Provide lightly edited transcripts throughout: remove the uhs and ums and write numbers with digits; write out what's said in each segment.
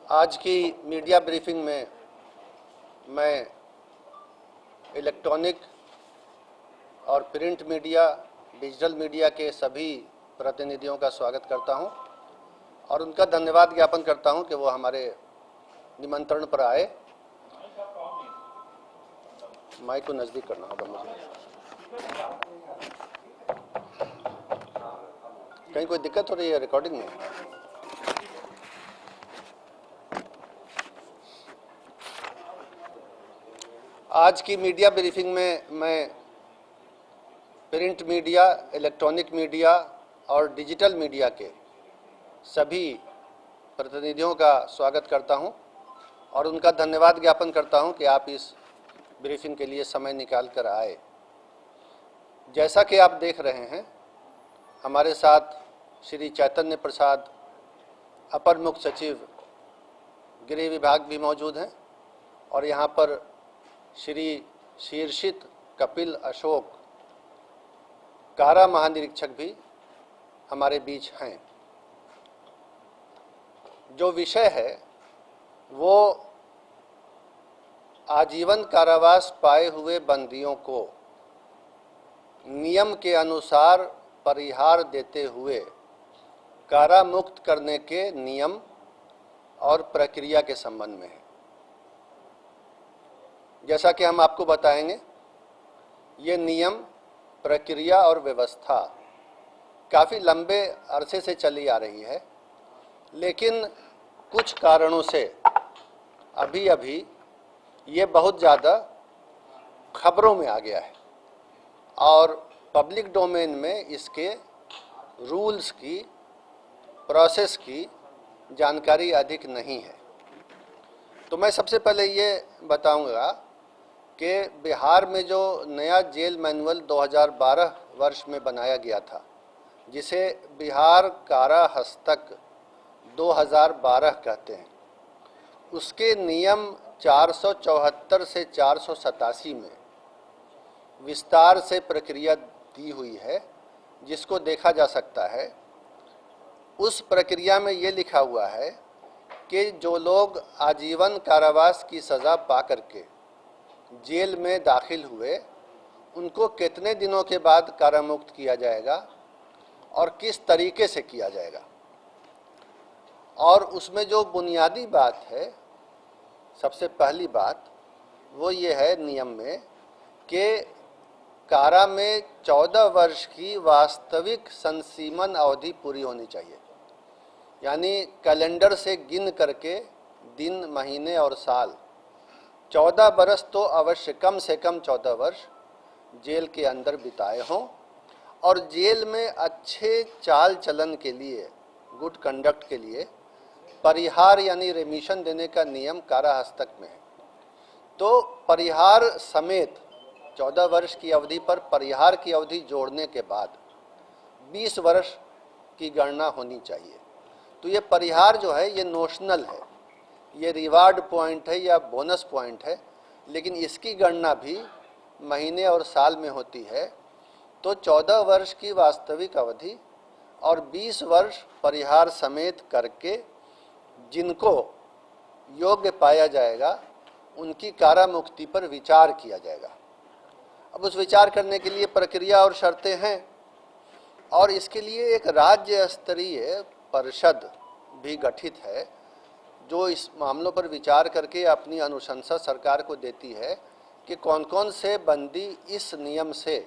आज की media briefing में मैं इलेक्ट्रॉनिक और प्रिंट मीडिया, डिजिटल मीडिया के सभी प्रतिनिधियों का स्वागत करता हूं और उनका धन्यवाद ज्ञापन करता हूं कि वो हमारे निमंत्रण पर आए। माइक को नज़दीक करना होगा मुझे। कहीं कोई दिक्कत हो रही है रिकॉर्डिंग में? आज की मीडिया ब्रीफिंग में मैं प्रिंट मीडिया, इलेक्ट्रॉनिक मीडिया और डिजिटल मीडिया के सभी प्रतिनिधियों का स्वागत करता हूं और उनका धन्यवाद ज्ञापन करता हूं कि आप इस ब्रीफिंग के लिए समय निकाल कर आए। जैसा कि आप देख रहे हैं, हमारे साथ श्री चैतन्य प्रसाद, अपर मुख्य सचिव गृह विभाग भी मौजूद हैं और यहाँ पर श्री शीर्षित कपिल अशोक, कारा महानिरीक्षक भी हमारे बीच हैं। जो विषय है वो आजीवन कारावास पाए हुए बंदियों को नियम के अनुसार परिहार देते हुए कारा मुक्त करने के नियम और प्रक्रिया के संबंध में है। जैसा कि हम आपको बताएंगे, ये नियम, प्रक्रिया और व्यवस्था काफ़ी लंबे अरसे से चली आ रही है, लेकिन कुछ कारणों से अभी ये बहुत ज़्यादा खबरों में आ गया है और पब्लिक डोमेन में इसके रूल्स की, प्रोसेस की जानकारी अधिक नहीं है। तो मैं सबसे पहले ये बताऊंगा कि बिहार में जो नया जेल मैनुअल 2012 वर्ष में बनाया गया था, जिसे बिहार कारा हस्तक 2012 कहते हैं, उसके नियम 474 से 487 में विस्तार से प्रक्रिया दी हुई है, जिसको देखा जा सकता है। उस प्रक्रिया में ये लिखा हुआ है कि जो लोग आजीवन कारावास की सज़ा पा करके जेल में दाखिल हुए, उनको कितने दिनों के बाद कारामुक्त किया जाएगा और किस तरीके से किया जाएगा। और उसमें जो बुनियादी बात है, सबसे पहली बात वो ये है नियम में कि कारा में 14 वर्ष की वास्तविक संसीमन अवधि पूरी होनी चाहिए। यानी कैलेंडर से गिन करके दिन, महीने और साल 14 बरस तो अवश्य, कम से कम 14 वर्ष जेल के अंदर बिताए हों और जेल में अच्छे चाल चलन के लिए, गुड कंडक्ट के लिए परिहार यानी रेमिशन देने का नियम कारा हस्तक में है। तो परिहार समेत 14 वर्ष की अवधि पर परिहार की अवधि जोड़ने के बाद 20 वर्ष की गणना होनी चाहिए। तो ये परिहार जो है ये नोशनल है, ये रिवार्ड पॉइंट है या बोनस पॉइंट है, लेकिन इसकी गणना भी महीने और साल में होती है। तो 14 वर्ष की वास्तविक अवधि और 20 वर्ष परिहार समेत करके जिनको योग्य पाया जाएगा, उनकी कारा मुक्ति पर विचार किया जाएगा। अब उस विचार करने के लिए प्रक्रिया और शर्तें हैं और इसके लिए एक राज्य स्तरीय परिषद भी गठित है, जो इस मामलों पर विचार करके अपनी अनुशंसा सरकार को देती है कि कौन कौन से बंदी इस नियम से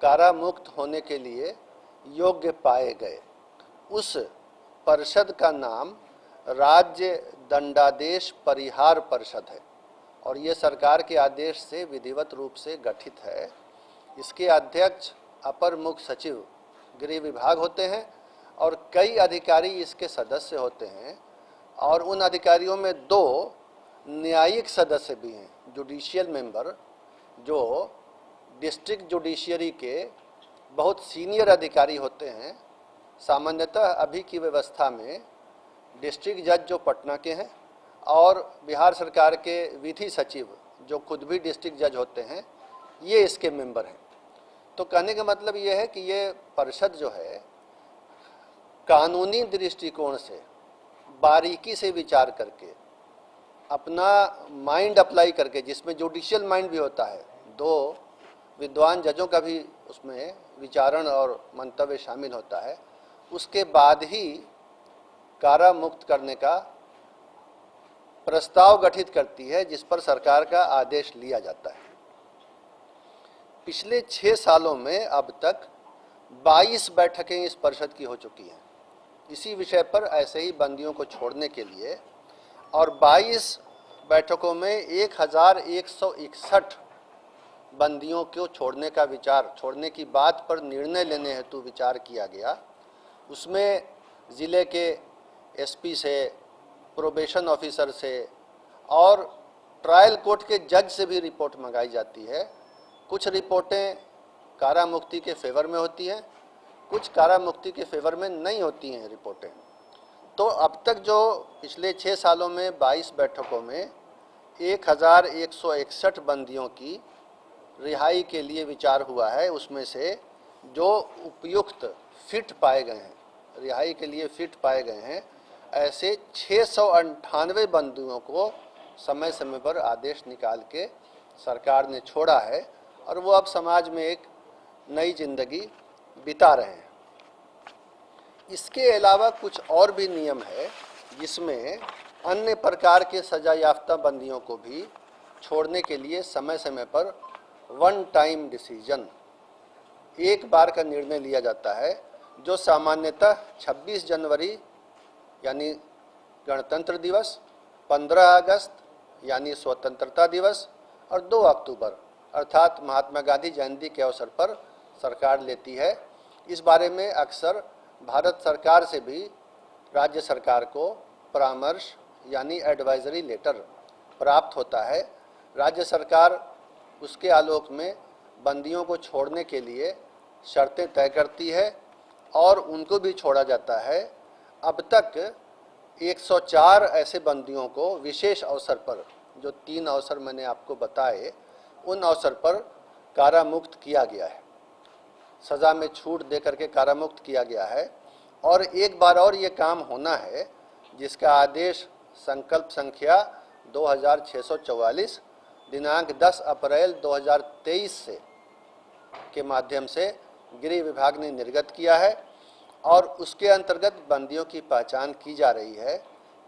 कारा मुक्त होने के लिए योग्य पाए गए। उस परिषद का नाम राज्य दंडादेश परिहार परिषद है और ये सरकार के आदेश से विधिवत रूप से गठित है। इसके अध्यक्ष अपर मुख्य सचिव गृह विभाग होते हैं और कई अधिकारी इसके सदस्य होते हैं और उन अधिकारियों में 2 न्यायिक सदस्य भी हैं, जुडिशियल मेंबर, जो डिस्ट्रिक्ट जुडिशियरी के बहुत सीनियर अधिकारी होते हैं। सामान्यतः अभी की व्यवस्था में डिस्ट्रिक्ट जज जो पटना के हैं और बिहार सरकार के विधि सचिव जो खुद भी डिस्ट्रिक्ट जज होते हैं, ये इसके मेंबर हैं। तो कहने का मतलब ये है कि ये परिषद जो है कानूनी दृष्टिकोण से बारीकी से विचार करके, अपना माइंड अप्लाई करके, जिसमें जुडिशियल माइंड भी होता है, 2 विद्वान जजों का भी उसमें विचारण और मंतव्य शामिल होता है, उसके बाद ही कारा मुक्त करने का प्रस्ताव गठित करती है, जिस पर सरकार का आदेश लिया जाता है। पिछले 6 सालों में अब तक 22 बैठकें इस परिषद की हो चुकी हैं इसी विषय पर, ऐसे ही बंदियों को छोड़ने के लिए, और 22 बैठकों में 1161 बंदियों को छोड़ने की बात पर निर्णय लेने हेतु विचार किया गया। उसमें ज़िले के एसपी से, प्रोबेशन ऑफिसर से और ट्रायल कोर्ट के जज से भी रिपोर्ट मंगाई जाती है। कुछ रिपोर्टें कारा मुक्ति के फेवर में होती हैं, कुछ कारा मुक्ति के फेवर में नहीं होती हैं रिपोर्टें। तो अब तक जो पिछले 6 सालों में 22 बैठकों में 1161 बंदियों की रिहाई के लिए विचार हुआ है, उसमें से जो उपयुक्त फिट पाए गए हैं, रिहाई के लिए फिट पाए गए हैं, ऐसे 698 बंदियों को समय समय पर आदेश निकाल के सरकार ने छोड़ा है और वो अब समाज में एक नई जिंदगी बिता रहे हैं। इसके अलावा कुछ और भी नियम है जिसमें अन्य प्रकार के सजा याफ्ता बंदियों को भी छोड़ने के लिए समय समय पर वन टाइम डिसीजन, एक बार का निर्णय लिया जाता है, जो सामान्यतः 26 जनवरी यानी गणतंत्र दिवस, 15 अगस्त यानी स्वतंत्रता दिवस और 2 अक्टूबर अर्थात महात्मा गांधी जयंती के अवसर पर सरकार लेती है। इस बारे में अक्सर भारत सरकार से भी राज्य सरकार को परामर्श यानी एडवाइजरी लेटर प्राप्त होता है। राज्य सरकार उसके आलोक में बंदियों को छोड़ने के लिए शर्तें तय करती है और उनको भी छोड़ा जाता है। अब तक 104 ऐसे बंदियों को विशेष अवसर पर, जो 3 अवसर मैंने आपको बताए, उन अवसर पर कारामुक्त किया गया है, सज़ा में छूट दे करके कारामुक्त किया गया है। और एक बार और ये काम होना है, जिसका आदेश संकल्प संख्या 2644 दिनांक 10 अप्रैल 2023 से के माध्यम से गृह विभाग ने निर्गत किया है और उसके अंतर्गत बंदियों की पहचान की जा रही है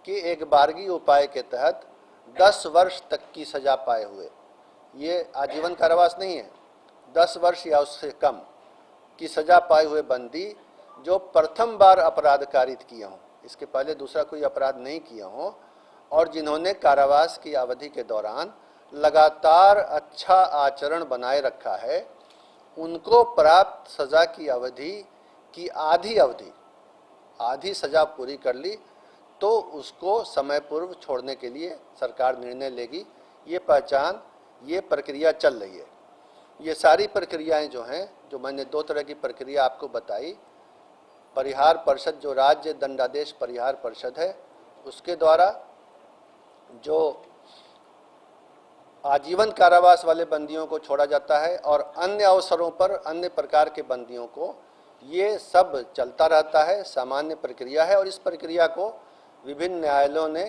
कि एक बारगी उपाय के तहत 10 वर्ष तक की सज़ा पाए हुए, ये आजीवन कारावास नहीं है, 10 वर्ष या उससे कम की सज़ा पाए हुए बंदी जो प्रथम बार अपराध कारित किए हों, इसके पहले दूसरा कोई अपराध नहीं किए हों, और जिन्होंने कारावास की अवधि के दौरान लगातार अच्छा आचरण बनाए रखा है, उनको प्राप्त सज़ा की अवधि की आधी सज़ा पूरी कर ली तो उसको समय पूर्व छोड़ने के लिए सरकार निर्णय लेगी। ये पहचान, ये प्रक्रिया चल रही है। ये सारी प्रक्रियाएं जो हैं, जो मैंने 2 तरह की प्रक्रिया आपको बताई, परिहार परिषद जो राज्य दंडादेश परिहार परिषद है उसके द्वारा जो आजीवन कारावास वाले बंदियों को छोड़ा जाता है, और अन्य अवसरों पर अन्य प्रकार के बंदियों को, ये सब चलता रहता है, सामान्य प्रक्रिया है। और इस प्रक्रिया को विभिन्न न्यायालयों ने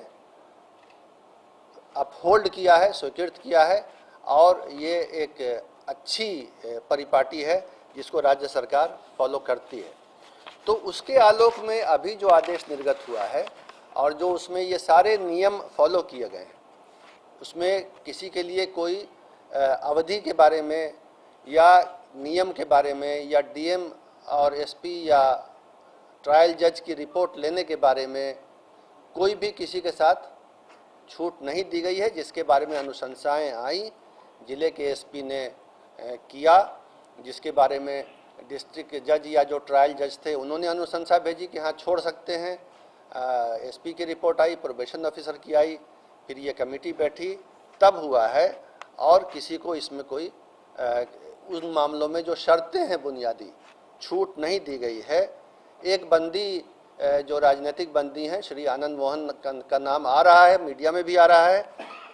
अपहोल्ड किया है, स्वीकृत किया है, और ये एक अच्छी परिपाटी है जिसको राज्य सरकार फॉलो करती है। तो उसके आलोक में अभी जो आदेश निर्गत हुआ है और जो उसमें ये सारे नियम फॉलो किए गए हैं, उसमें किसी के लिए कोई अवधि के बारे में या नियम के बारे में या डीएम और एसपी या ट्रायल जज की रिपोर्ट लेने के बारे में कोई भी किसी के साथ छूट नहीं दी गई है। जिसके बारे में अनुशंसाएं आई, जिले के एसपी ने किया, जिसके बारे में डिस्ट्रिक्ट जज या जो ट्रायल जज थे उन्होंने अनुशंसा भेजी कि हाँ छोड़ सकते हैं। एसपी की रिपोर्ट आई, प्रोबेशन ऑफिसर की आई, फिर ये कमेटी बैठी, तब हुआ है। और किसी को इसमें कोई उन मामलों में जो शर्तें हैं बुनियादी, छूट नहीं दी गई है। एक बंदी जो राजनीतिक बंदी हैं, श्री आनंद मोहन का नाम आ रहा है, मीडिया में भी आ रहा है,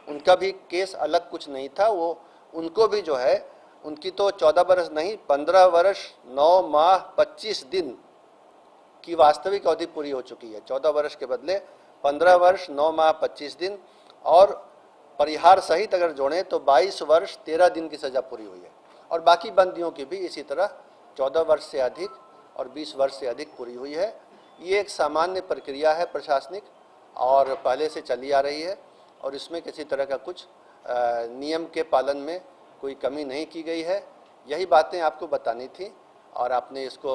उनका भी केस अलग कुछ नहीं था। वो उनको भी जो है, उनकी तो 14 वर्ष नहीं 15 वर्ष 9 माह 25 दिन की वास्तविक अवधि पूरी हो चुकी है। 14 वर्ष के बदले 15 वर्ष 9 माह 25 दिन और परिहार सहित अगर जोड़ें तो 22 वर्ष 13 दिन की सज़ा पूरी हुई है। और बाकी बंदियों की भी इसी तरह 14 वर्ष से अधिक और 20 वर्ष से अधिक पूरी हुई है। ये एक सामान्य प्रक्रिया है प्रशासनिक और पहले से चली आ रही है और इसमें किसी तरह का कुछ नियम के पालन में कोई कमी नहीं की गई है। यही बातें आपको बतानी थी और आपने इसको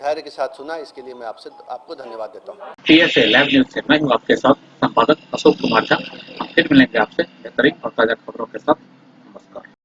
धैर्य के साथ सुना, इसके लिए मैं आपको धन्यवाद देता हूँ। TSA लाइव न्यूज से मैं हूँ आपके साथ संपादक अशोक कुमार झा। हम फिर मिलेंगे आपसे बेहतरीन और ताज़ा खबरों के साथ।